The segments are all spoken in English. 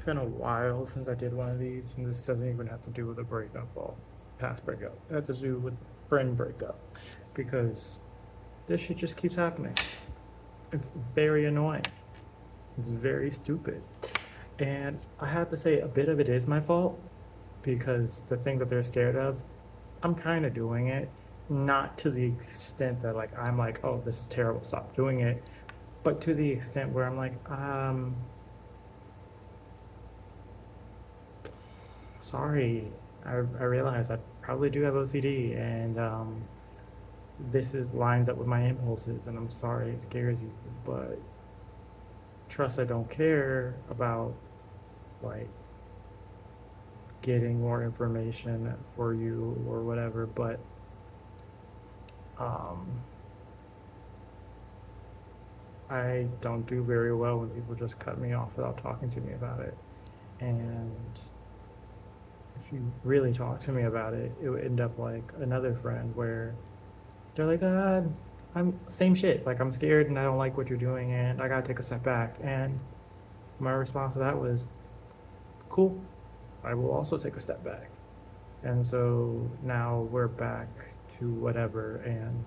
been a while since I did one of these, and this doesn't even have to do with a breakup or past breakup. It has to do with friend breakup because this shit just keeps happening. It's very annoying. It's very stupid. And I have to say, a bit of it is my fault because the thing that they're scared of, I'm kind of doing it. Not to the extent that, like, I'm like, oh, this is terrible, stop doing it. But to the extent where I'm like, sorry, I realize I probably do have OCD, and this is lines up with my impulses, and I'm sorry it scares you, but trust I don't care about like getting more information for you or whatever, but um, I don't do very well when people just cut me off without talking to me about it. And if you really talk to me about it, it would end up like another friend where they're like, I'm same shit. Like, I'm scared and I don't like what you're doing and I gotta take a step back. And my response to that was, cool, I will also take a step back. And so now we're back to whatever, and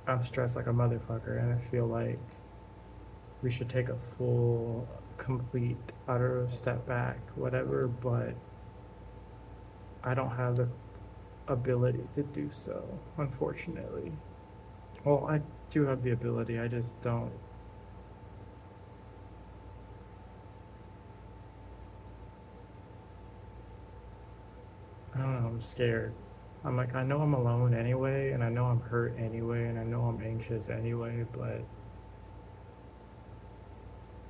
I'm stressed like a motherfucker, and I feel like we should take a full, complete, utter step back, whatever, but I don't have the ability to do so, unfortunately. Well, I do have the ability, I just don't. I don't know, I'm scared. I'm like, I know I'm alone anyway, and I know I'm hurt anyway, and I know I'm anxious anyway, but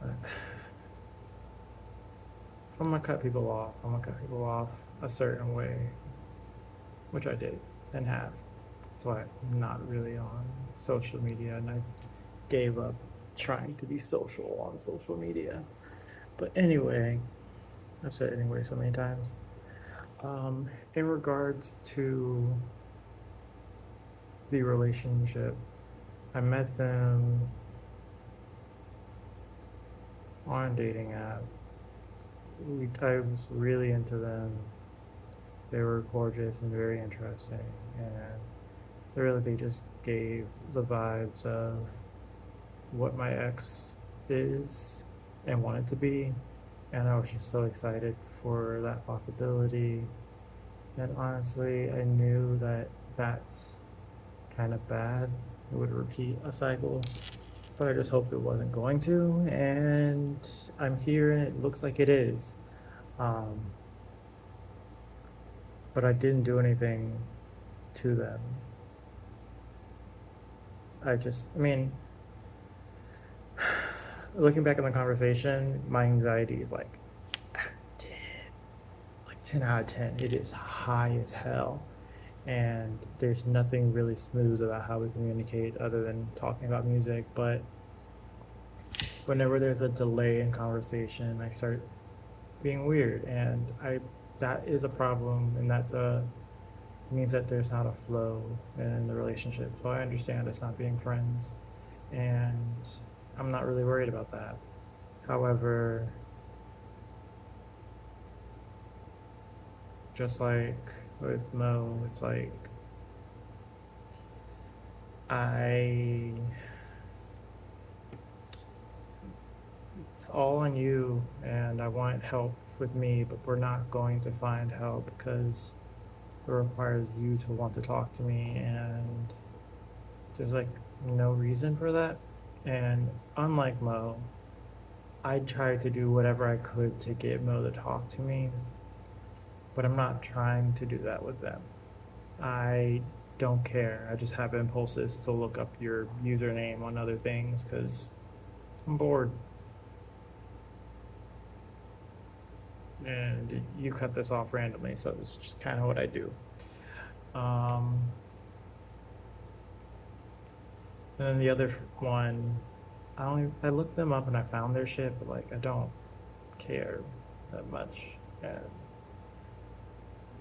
if I'm gonna cut people off, I'm gonna cut people off a certain way, which I did and have. So I'm not really on social media, and I gave up trying to be social on social media. But anyway, I've said anyway so many times. In regards to the relationship, I met them on a dating app. I was really into them. They were gorgeous and very interesting, and really they just gave the vibes of what my ex is and wanted to be, and I was just so excited for that possibility. And honestly, I knew that that's kind of bad. It would repeat a cycle, but I just hoped it wasn't going to. And I'm here, and it looks like it is. Um, but I didn't do anything to them. I mean, looking back on the conversation, my anxiety is like 10, like 10 out of 10. It is high as hell. And there's nothing really smooth about how we communicate other than talking about music. But whenever there's a delay in conversation, I start being weird. And that is a problem. And means that there's not a flow in the relationship. So I understand us not being friends. And I'm not really worried about that. However, just like with Mo, it's like I it's all on you, and I want help with me, but we're not going to find help because it requires you to want to talk to me, and there's like no reason for that. And unlike Mo, I tried to do whatever I could to get Mo to talk to me, but I'm not trying to do that with them. I don't care. I just have impulses to look up your username on other things because I'm bored. And you cut this off randomly, so it's just kind of what I do. Um, and then the other one, I looked them up and I found their shit, but like I don't care that much. And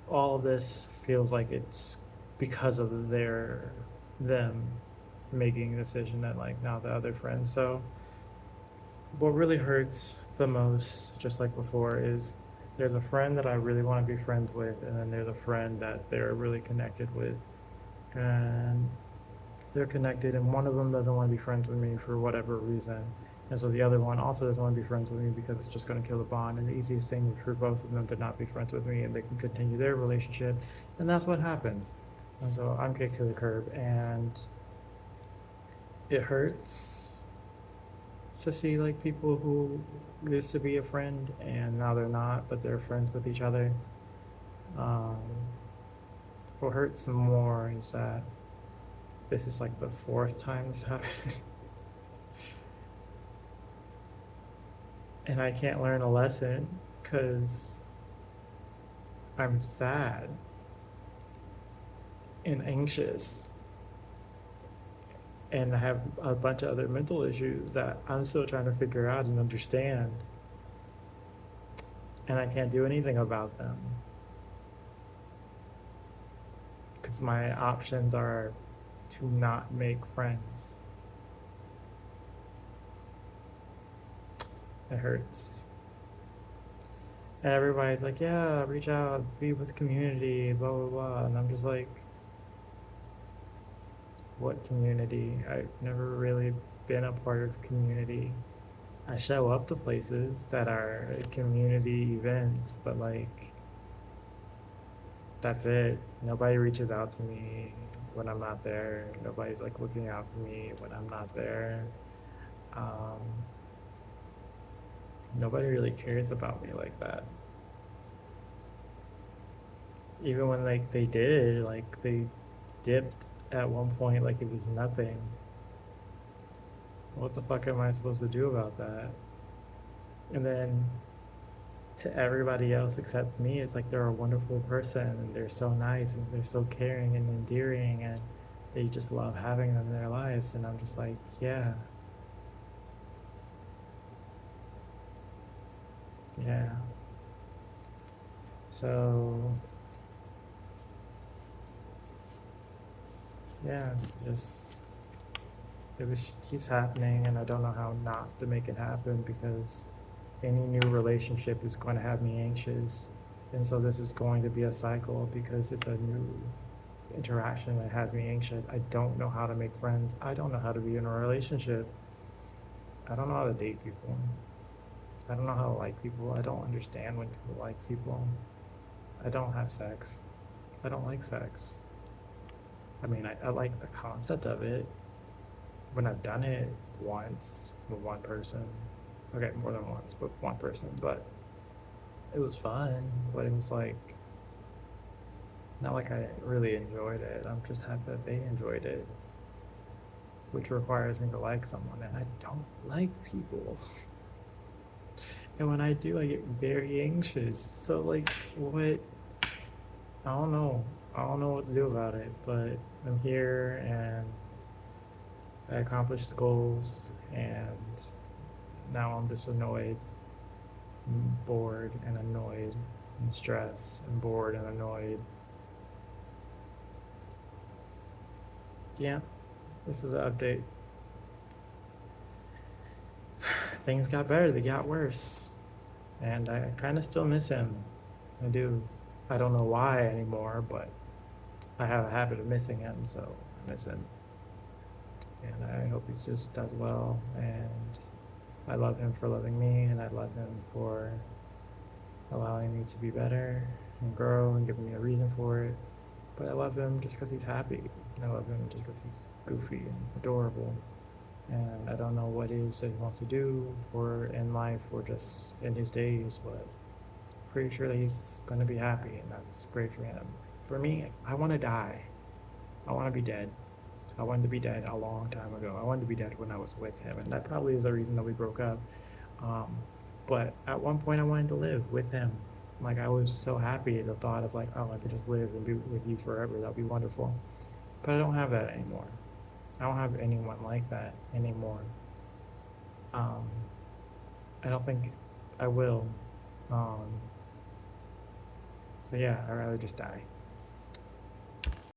all of this feels like it's because of them making a decision that like now the other friends. So what really hurts the most, just like before, is there's a friend that I really want to be friends with, and then there's a friend that they're really connected with. And they're connected, and one of them doesn't want to be friends with me for whatever reason. And so the other one also doesn't want to be friends with me because it's just going to kill the bond. And the easiest thing is for both of them to not be friends with me and they can continue their relationship. And that's what happened. And so I'm kicked to the curb, and it hurts to see like people who used to be a friend and now they're not, but they're friends with each other. Um, what hurts more is that this is like the fourth time this happened. And I can't learn a lesson because I'm sad and anxious and I have a bunch of other mental issues that I'm still trying to figure out and understand, and I can't do anything about them because my options are to not make friends. It hurts. And everybody's like, yeah, reach out, be with community, blah, blah, blah. And I'm just like, what community? I've never really been a part of community. I show up to places that are community events, but like, that's it. Nobody reaches out to me when I'm not there. Nobody's like looking out for me when I'm not there. Um, Nobody really cares about me like that. Even when like they did, like they dipped at one point like it was nothing. What the fuck am I supposed to do about that? And then to everybody else except me, it's like they're a wonderful person and they're so nice and they're so caring and endearing and they just love having them in their lives. And I'm just like, yeah, yeah. So, yeah, just it just keeps happening and I don't know how not to make it happen because any new relationship is going to have me anxious. And so this is going to be a cycle because it's a new interaction that has me anxious. I don't know how to make friends. I don't know how to be in a relationship. I don't know how to date people. I don't know how to like people. I don't understand when people like people. I don't have sex. I don't like sex. I mean, I like the concept of it when I've done it once with one person. Okay, more than once, but one person. But it was fun. But it was like, not like I really enjoyed it. I'm just happy that they enjoyed it, which requires me to like someone. And I don't like people. And when I do, I get very anxious. So, like, what? I don't know. I don't know what to do about it, but I'm here and I accomplished goals, and now I'm just annoyed, and bored, and annoyed, and stressed, and bored, and annoyed. Yeah, this is an update. Things got better, they got worse, and I kind of still miss him. I do. I don't know why anymore, but I have a habit of missing him, so I miss him. And I hope he just does well. And I love him for loving me, and I love him for allowing me to be better and grow and giving me a reason for it. But I love him just because he's happy. I love him just because he's goofy and adorable. And I don't know what it is that he wants to do or in life or just in his days, but pretty sure that he's going to be happy, and that's great for him. For me, I want to die. I want to be dead. I wanted to be dead a long time ago. I wanted to be dead when I was with him, and that probably is the reason that we broke up. Um, but at one point, I wanted to live with him. Like I was so happy at the thought of like, oh, I could just live and be with you forever. That'd be wonderful. But I don't have that anymore. I don't have anyone like that anymore. Um, I don't think I will. Um, so yeah, I'd rather just die.